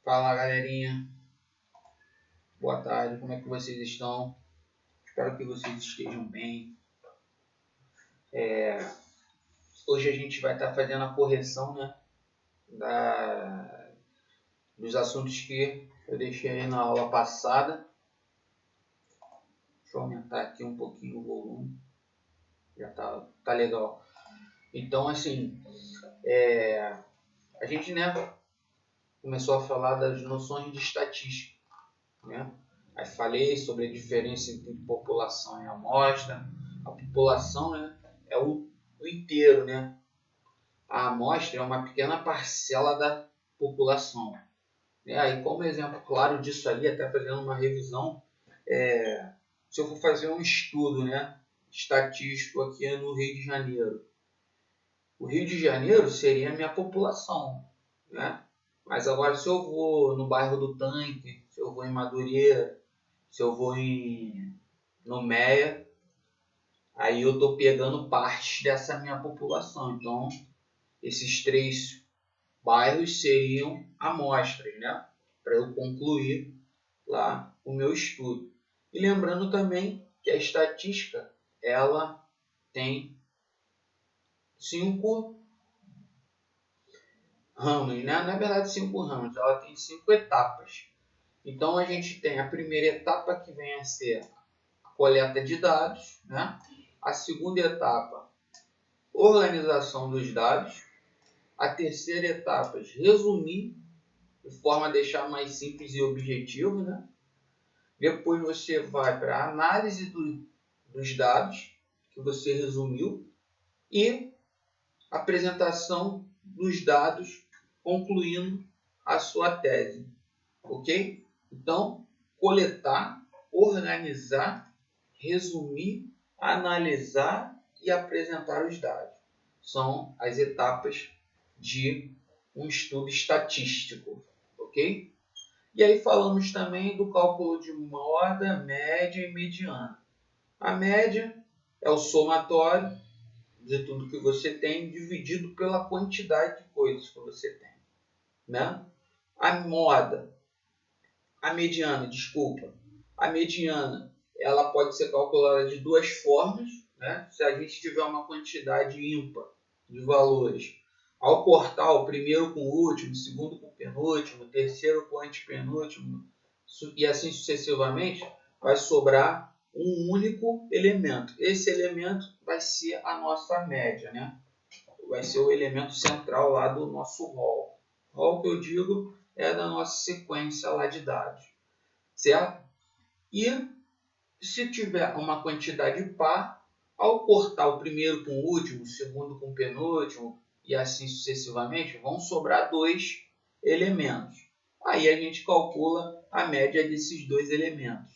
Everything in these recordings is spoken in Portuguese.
Fala galerinha, boa tarde, como é que vocês estão? Espero que vocês estejam bem. Hoje a gente vai estar fazendo a correção, né, dos assuntos que eu deixei aí na aula passada. Deixa eu aumentar aqui um pouquinho o volume, já tá legal. Então assim, a gente, né, começou a falar das noções de estatística, né? Aí falei sobre a diferença entre população e amostra. A população, né, é o inteiro, né? A amostra é uma pequena parcela da população. Aí, como exemplo claro disso ali, até fazendo uma revisão, se eu for fazer um estudo, né, estatístico aqui no Rio de Janeiro, o Rio de Janeiro seria a minha população, né? Mas agora, se eu vou no bairro do Tanque, se eu vou em Madureira, se eu vou no Meia, aí eu estou pegando partes dessa minha população. Então, esses três bairros seriam amostras, né? Para eu concluir lá o meu estudo. E lembrando também que a estatística ela tem 5 ramos, né? Na verdade 5 ramos, ela tem 5 etapas. Então a gente tem a primeira etapa que vem a ser a coleta de dados, né? A segunda etapa, organização dos dados. A terceira etapa, resumir de forma a deixar mais simples e objetivo, né? Depois você vai para a análise dos dados que você resumiu e apresentação dos dados concluindo a sua tese, ok? Então, coletar, organizar, resumir, analisar e apresentar os dados. São as etapas de um estudo estatístico, ok? E aí falamos também do cálculo de moda, média e mediana. A média é o somatório de tudo que você tem dividido pela quantidade de coisas que você tem, né? A mediana, ela pode ser calculada de duas formas, né? Se a gente tiver uma quantidade ímpar de valores, ao cortar o primeiro com o último, o segundo com o penúltimo, o terceiro com o antepenúltimo, e assim sucessivamente, vai sobrar um único elemento. Esse elemento vai ser a nossa média, né? Vai ser o elemento central lá do nosso rol. Rol que eu digo é da nossa sequência lá de dados, certo? E se tiver uma quantidade par, ao cortar o primeiro com o último, o segundo com o penúltimo e assim sucessivamente, vão sobrar dois elementos. Aí a gente calcula a média desses dois elementos,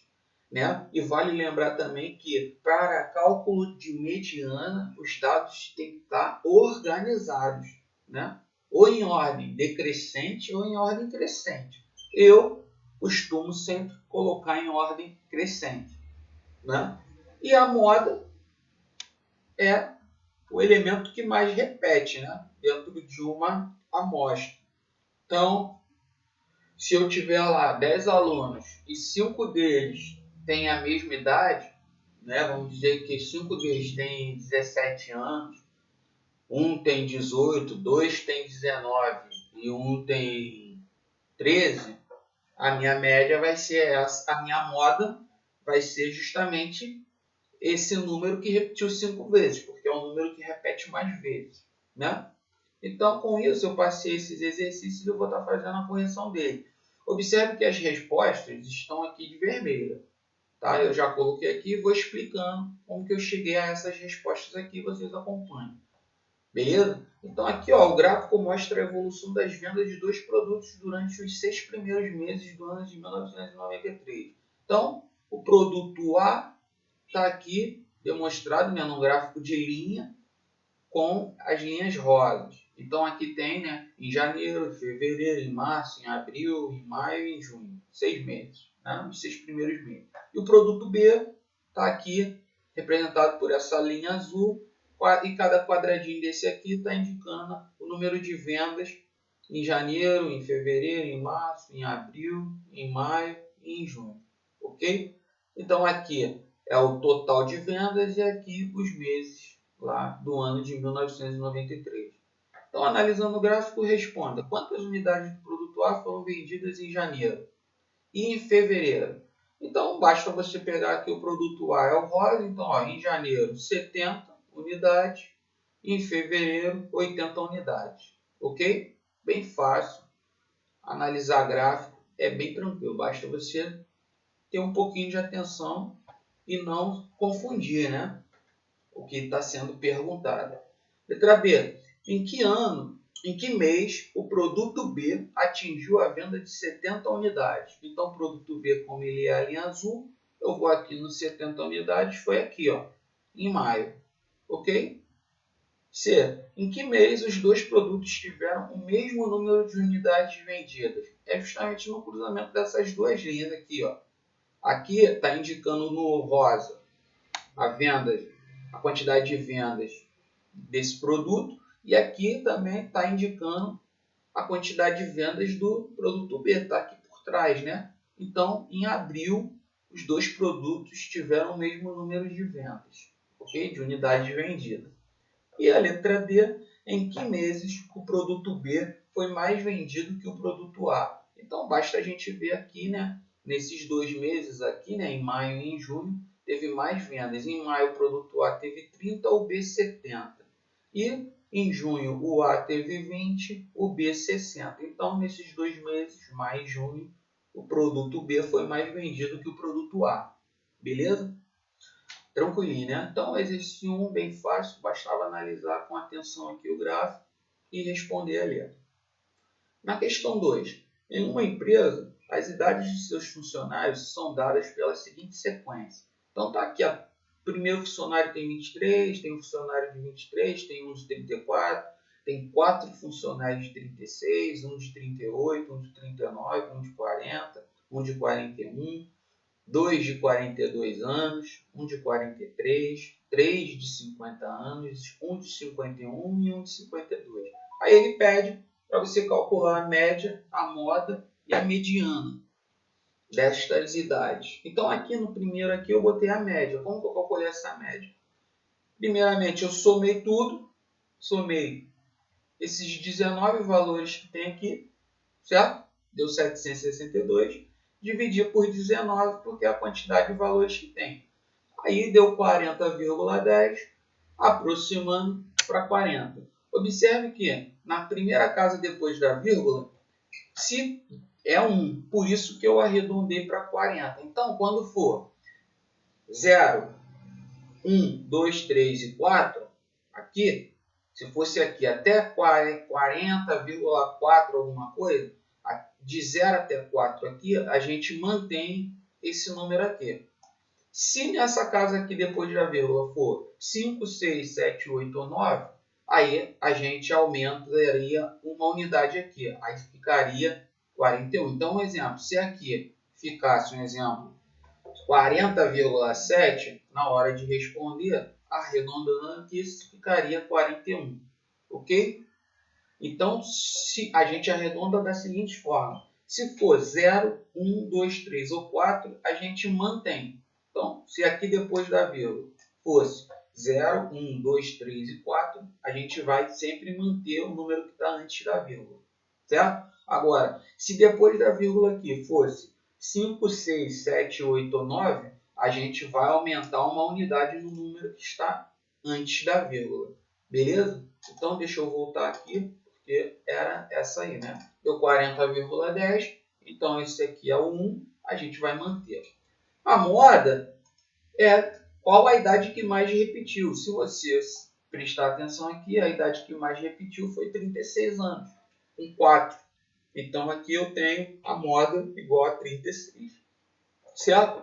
né? E vale lembrar também que para cálculo de mediana, os dados têm que estar organizados, né? Ou em ordem decrescente ou em ordem crescente. Eu costumo sempre colocar em ordem crescente, né? E a moda é o elemento que mais repete, né, dentro de uma amostra. Então, se eu tiver lá 10 alunos e 5 deles têm a mesma idade, né, vamos dizer que 5 deles têm 17 anos, um tem 18, dois tem 19 e um tem 13, a minha média vai ser essa, a minha moda vai ser justamente esse número que repetiu 5 vezes, porque é um número que repete mais vezes, né? Então, com isso, eu passei esses exercícios e eu vou estar fazendo a correção dele. Observe que as respostas estão aqui de vermelho, tá? Eu já coloquei aqui e vou explicando como que eu cheguei a essas respostas aqui, vocês acompanham. Beleza? Então, aqui ó, o gráfico mostra a evolução das vendas de dois produtos durante os 6 primeiros meses do ano de 1993. Então, o produto A está aqui demonstrado, né, no gráfico de linha com as linhas rosas. Então aqui tem, né, em janeiro, em fevereiro, em março, em abril, em maio e em junho. 6 meses, né, os 6 primeiros meses. E o produto B está aqui representado por essa linha azul e cada quadradinho desse aqui está indicando o número de vendas em janeiro, em fevereiro, em março, em abril, em maio e em junho. Ok? Então aqui é o total de vendas e aqui os meses lá do ano de 1993. Então, analisando o gráfico, responda quantas unidades do produto A foram vendidas em janeiro e em fevereiro. Então, basta você pegar aqui o produto A, é o rosa, então ó, em janeiro 70 unidades, em fevereiro 80 unidades. Ok? Bem fácil, analisar gráfico é bem tranquilo, basta você ter um pouquinho de atenção e não confundir, né, o que está sendo perguntado. Letra B. Em que ano, em que mês, o produto B atingiu a venda de 70 unidades? Então, o produto B, como ele é a linha azul, eu vou aqui no 70 unidades, foi aqui, ó, em maio. Ok? C. Em que mês os dois produtos tiveram o mesmo número de unidades vendidas? É justamente no cruzamento dessas duas linhas aqui, ó. Aqui está indicando no rosa a quantidade de vendas desse produto, e aqui também está indicando a quantidade de vendas do produto B, está aqui por trás, né? Então, em abril, os dois produtos tiveram o mesmo número de vendas, ok? De unidades vendidas. E a letra D, em que meses o produto B foi mais vendido que o produto A? Então, basta a gente ver aqui, né? Nesses 2 meses aqui, né? Em maio e em junho, teve mais vendas. Em maio, o produto A teve 30, o B 70. E em junho, o A teve 20, o B 60. Então, nesses 2 meses, maio e junho, o produto B foi mais vendido que o produto A. Beleza? Tranquilinho, né? Então, exercício 1, bem fácil, bastava analisar com atenção aqui o gráfico e responder ali. Na questão 2, em uma empresa, as idades de seus funcionários são dadas pela seguinte sequência. Então, está aqui, o primeiro funcionário tem 23, tem um funcionário de 23, tem um de 34, tem 4 funcionários de 36, um de 38, um de 39, um de 40, um de 41, 2 de 42 anos, um de 43, 3 de 50 anos, um de 51 e um de 52. Aí ele pede para você calcular a média, a moda e a mediana destas idades. Então aqui no primeiro aqui eu botei a média. Como que eu calculei essa média? Primeiramente eu somei tudo, somei esses 19 valores que tem aqui, certo? Deu 762. Dividir por 19, porque é a quantidade de valores que tem. Aí deu 40,10, aproximando para 40. Observe que na primeira casa depois da vírgula, se é 1, por isso que eu arredondei para 40. Então, quando for 0, 1, 2, 3 e 4, aqui, se fosse aqui até 40,4 alguma coisa, de 0 até 4 aqui, a gente mantém esse número aqui. Se nessa casa aqui, depois da vírgula, for 5, 6, 7, 8 ou 9, aí a gente aumentaria uma unidade aqui. Aí ficaria 41. Então, um exemplo, se aqui ficasse um exemplo 40,7, na hora de responder, arredondando aqui, ficaria 41. Ok? Então, se a gente arredonda da seguinte forma. Se for 0, 1, 2, 3 ou 4, a gente mantém. Então, se aqui depois da vírgula fosse 0, 1, 2, 3 e 4, a gente vai sempre manter o número que está antes da vírgula. Certo? Agora, se depois da vírgula aqui fosse 5, 6, 7, 8 ou 9, a gente vai aumentar uma unidade no número que está antes da vírgula. Beleza? Então, deixa eu voltar aqui, porque era essa aí, né? Deu 40,10, então esse aqui é o 1, a gente vai manter. A moda é qual a idade que mais repetiu. Se você prestar atenção aqui, a idade que mais repetiu foi 36 anos, com 4. Então aqui eu tenho a moda igual a 36, certo?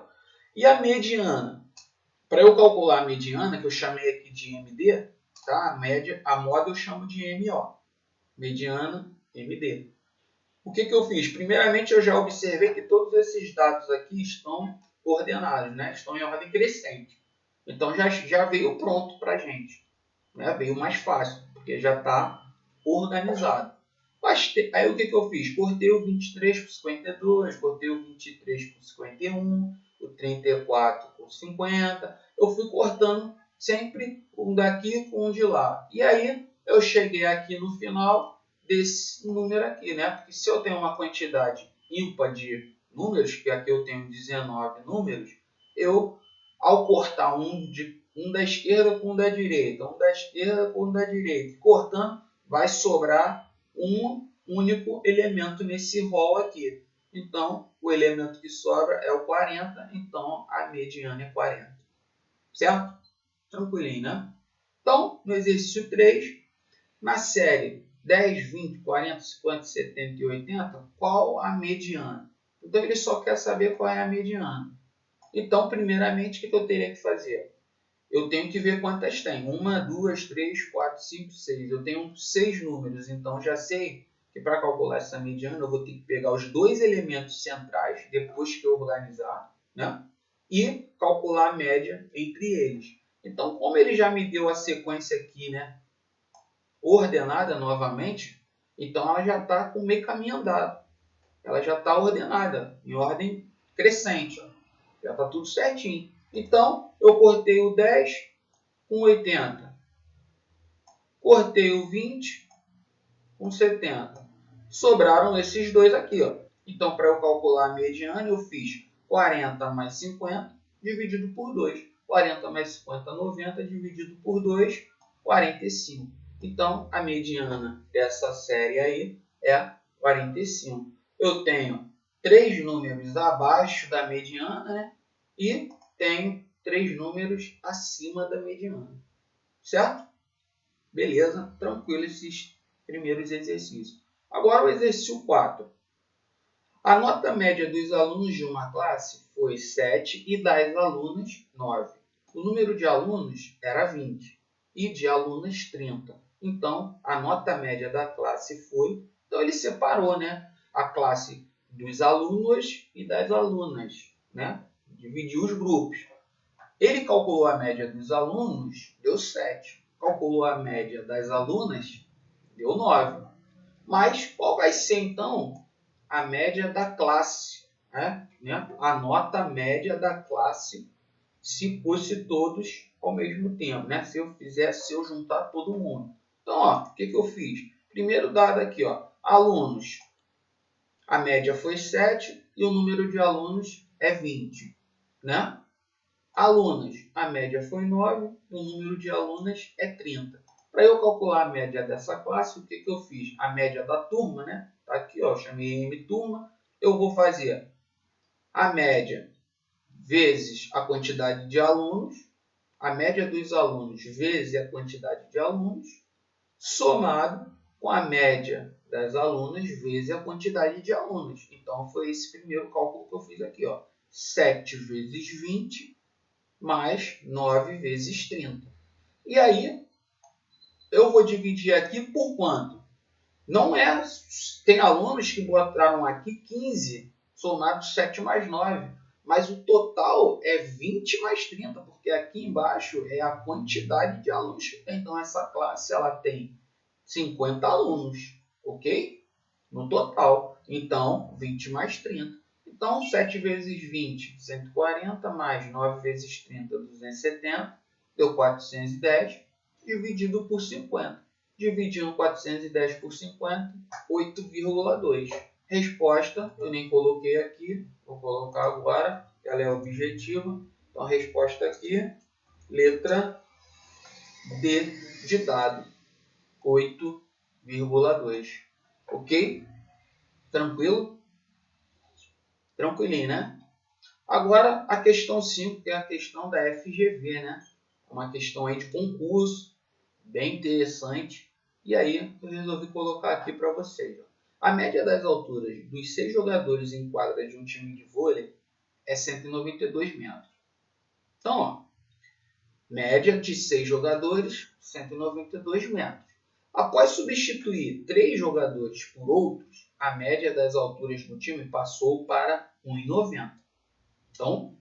E a mediana? Para eu calcular a mediana, que eu chamei aqui de MD, tá? A moda eu chamo de MO. Mediana, MD. O que eu fiz? Primeiramente, eu já observei que todos esses dados aqui estão ordenados, né? Estão em ordem crescente. Então, já veio pronto para a gente. Né? Veio mais fácil, porque já está organizado. Aí o que eu fiz? Cortei o 23 por 52, cortei o 23 por 51, o 34 por 50. Eu fui cortando sempre um daqui com um de lá. E aí eu cheguei aqui no final desse número aqui, né? Porque se eu tenho uma quantidade ímpar de números, que aqui eu tenho 19 números, eu, ao cortar um da esquerda com um da direita, um da esquerda com um da direita, cortando, vai sobrar um único elemento nesse rol aqui. Então, o elemento que sobra é o 40, então a mediana é 40. Certo? Tranquilinho, né? Então, no exercício 3, na série 10, 20, 40, 50, 70 e 80, qual a mediana? Então, ele só quer saber qual é a mediana. Então, primeiramente, o que eu teria que fazer? Eu tenho que ver quantas tem. 1, 2, 3, 4, 5, 6. Eu tenho 6 números, então já sei que para calcular essa mediana eu vou ter que pegar os dois elementos centrais, depois que eu organizar, né? E calcular a média entre eles. Então, como ele já me deu a sequência aqui, né, ordenada novamente, então ela já está com meio caminho andado. Ela já está ordenada, em ordem crescente. Ó. Já está tudo certinho. Então, eu cortei o 10 com 80. Cortei o 20 com 70. Sobraram esses dois aqui. Ó. Então, para eu calcular a mediana, eu fiz 40 mais 50 dividido por 2. 40 mais 50, 90, dividido por 2, 45. Então, a mediana dessa série aí é 45. Eu tenho 3 números abaixo da mediana, né? E tenho 3 números acima da mediana. Certo? Beleza, tranquilo esses primeiros exercícios. Agora o exercício 4. A nota média dos alunos de uma classe foi 7 e das alunas 9. O número de alunos era 20 e de alunas 30. Então, a nota média da classe foi... Então, ele separou, né, a classe dos alunos e das alunas, né? Dividiu os grupos. Ele calculou a média dos alunos, deu 7. Calculou a média das alunas, deu 9. Mas qual vai ser, então, a média da classe? Né? A nota média da classe se fosse todos ao mesmo tempo. Né? Se eu juntar todo mundo. Então, ó, o que eu fiz? Primeiro dado aqui, ó, alunos. A média foi 7 e o número de alunos é 20. Né? Alunas, a média foi 9, o número de alunas é 30. Para eu calcular a média dessa classe, o que eu fiz? A média da turma, né? Tá aqui, ó, chamei M turma. Eu vou fazer a média vezes a quantidade de alunos, a média dos alunos vezes a quantidade de alunos, somado com a média das alunas vezes a quantidade de alunos. Então, foi esse primeiro cálculo que eu fiz aqui, ó. 7 vezes 20 mais 9 vezes 30. E aí, eu vou dividir aqui por quanto? Não é... Tem alunos que botaram aqui 15, somado 7 mais 9. Mas o total é 20 mais 30, porque aqui embaixo é a quantidade de alunos que tem. Então, essa classe ela tem 50 alunos, ok? No total. Então, 20 mais 30. Então, 7 vezes 20, 140, mais 9 vezes 30, 270, deu 410, dividido por 50. Dividindo 410 por 50, 8,2. Resposta, eu nem coloquei aqui, vou colocar agora, ela é objetiva. Então, a resposta aqui, letra D de dado, 8,2. Ok? Tranquilo? Tranquilinho, né? Agora, a questão 5, que é a questão da FGV, né? Uma questão aí de concurso, bem interessante. E aí, eu resolvi colocar aqui para vocês. Ó. A média das alturas dos 6 jogadores em quadra de um time de vôlei é 192 metros. Então, ó, média de 6 jogadores, 192 metros. Após substituir 3 jogadores por outros, a média das alturas do time passou para 1,90. Então,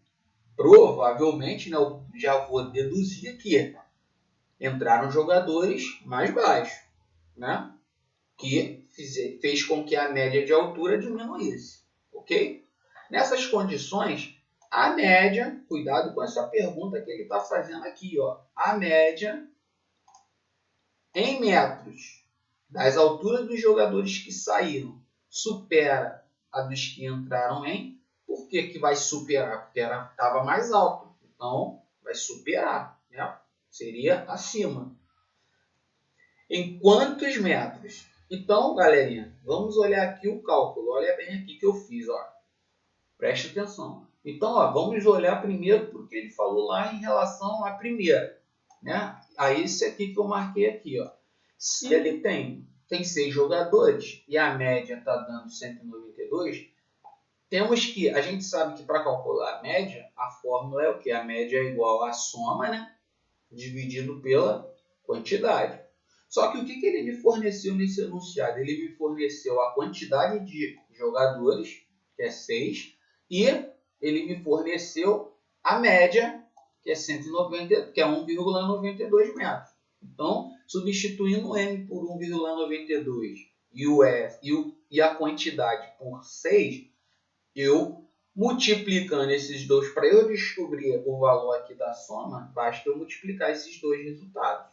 provavelmente, né, eu já vou deduzir que entraram jogadores mais baixos, né, que fez com que a média de altura diminuísse, ok? Nessas condições, a média, cuidado com essa pergunta que ele está fazendo aqui, ó, a média em metros das alturas dos jogadores que saíram supera a dos que entraram em. Por que vai superar? Porque estava mais alto, então vai superar, né? Seria acima. Em quantos metros? Então, galerinha, vamos olhar aqui o cálculo. Olha bem aqui que eu fiz, ó. Preste atenção. Então, ó, vamos olhar primeiro para o que ele falou lá em relação à primeira, né? A esse aqui que eu marquei aqui, ó. Se ele tem 6 jogadores e a média está dando 192, temos que, a gente sabe que para calcular a média, a fórmula é o quê? A média é igual à soma, né? Dividido pela quantidade. Só que o que ele me forneceu nesse enunciado? Ele me forneceu a quantidade de jogadores, que é 6, e ele me forneceu a média, que é 190, que é 1,92 metros. Então, substituindo o m por 1,92 e o f e a quantidade por 6, eu multiplicando esses dois, para eu descobrir o valor aqui da soma, basta eu multiplicar esses dois resultados,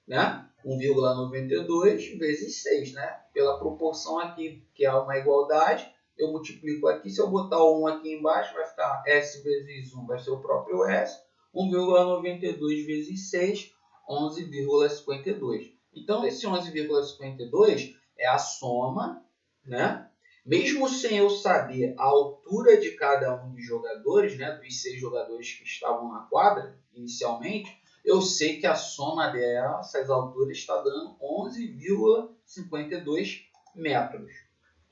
né? 1,92 vezes 6, né? Pela proporção aqui, que é uma igualdade, eu multiplico aqui. Se eu botar o 1 aqui embaixo, vai ficar S vezes 1, vai ser o próprio S. 1,92 vezes 6, 11,52. Então, esse 11,52 é a soma, né? Mesmo sem eu saber a altura de cada um dos jogadores, né, dos 6 jogadores que estavam na quadra inicialmente, eu sei que a soma dessas alturas está dando 11,52 metros.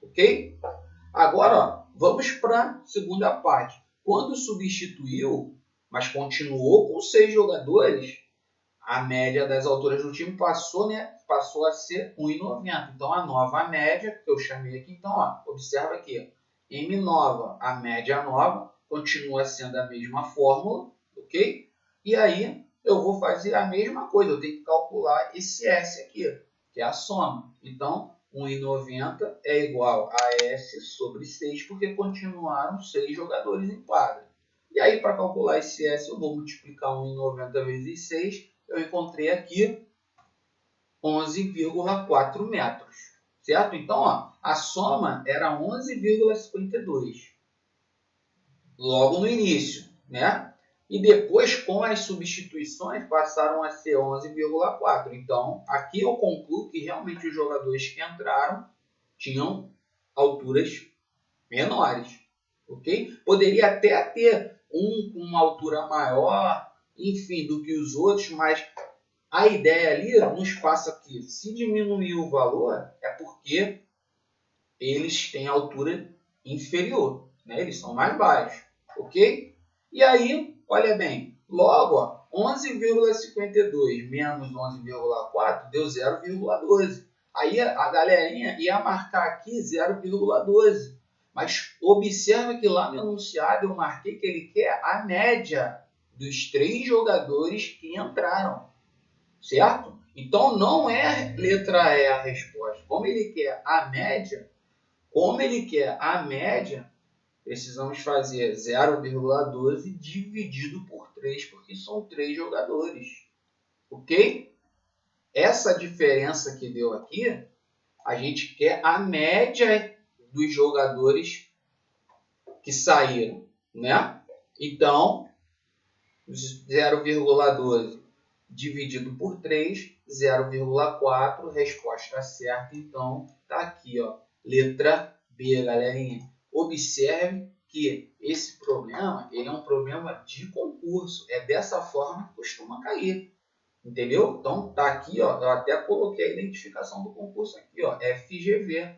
Ok? Agora, ó, vamos para a segunda parte. Quando substituiu, mas continuou com 6 jogadores, a média das alturas do time passou a ser 1,90. Então, a nova média, que eu chamei aqui, então, ó, observa aqui, M nova, a média nova, continua sendo a mesma fórmula, ok? E aí, eu vou fazer a mesma coisa, eu tenho que calcular esse S aqui, que é a soma. Então, 1,90 é igual a S sobre 6, porque continuaram 6 jogadores em quadra. E aí, para calcular esse S, eu vou multiplicar 1,90 vezes 6, eu encontrei aqui 11,4 metros, certo? Então, ó, a soma era 11,52, logo no início, né? E depois, com as substituições, passaram a ser 11,4. Então, aqui eu concluo que realmente os jogadores que entraram tinham alturas menores, ok? Poderia até ter um com uma altura maior, enfim, do que os outros, mas a ideia ali nos passa que se diminuir o valor é porque eles têm altura inferior, né? Eles são mais baixos, ok? E aí, olha bem, logo 11,52 menos 11,4 deu 0,12. Aí a galerinha ia marcar aqui 0,12. Mas observa que lá no enunciado eu marquei que ele quer a média dos 3 jogadores que entraram, certo? Então não é letra E a resposta. Como ele quer a média, precisamos fazer 0,12 dividido por 3, porque são 3 jogadores, ok? Essa diferença que deu aqui, a gente quer a média dos jogadores que saíram, né? Então, 0,12 dividido por 3, 0,4, resposta certa. Então, tá aqui, ó, letra B, galerinha. Observe que esse problema, ele é um problema de concurso. É dessa forma que costuma cair. Entendeu? Então, tá aqui, ó, eu até coloquei a identificação do concurso aqui, ó, FGV.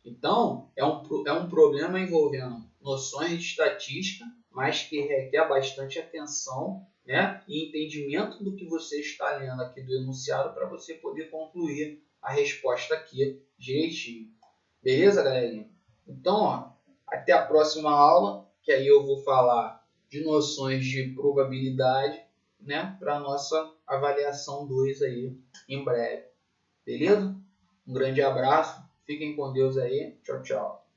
Então, é um problema envolvendo noções de estatística, mas que requer bastante atenção, né, e entendimento do que você está lendo aqui do enunciado para você poder concluir a resposta aqui direitinho. Beleza, galerinha? Então, ó, até a próxima aula, que aí eu vou falar de noções de probabilidade, né, para a nossa avaliação 2 aí em breve. Beleza? Um grande abraço. Fiquem com Deus aí. Tchau, tchau.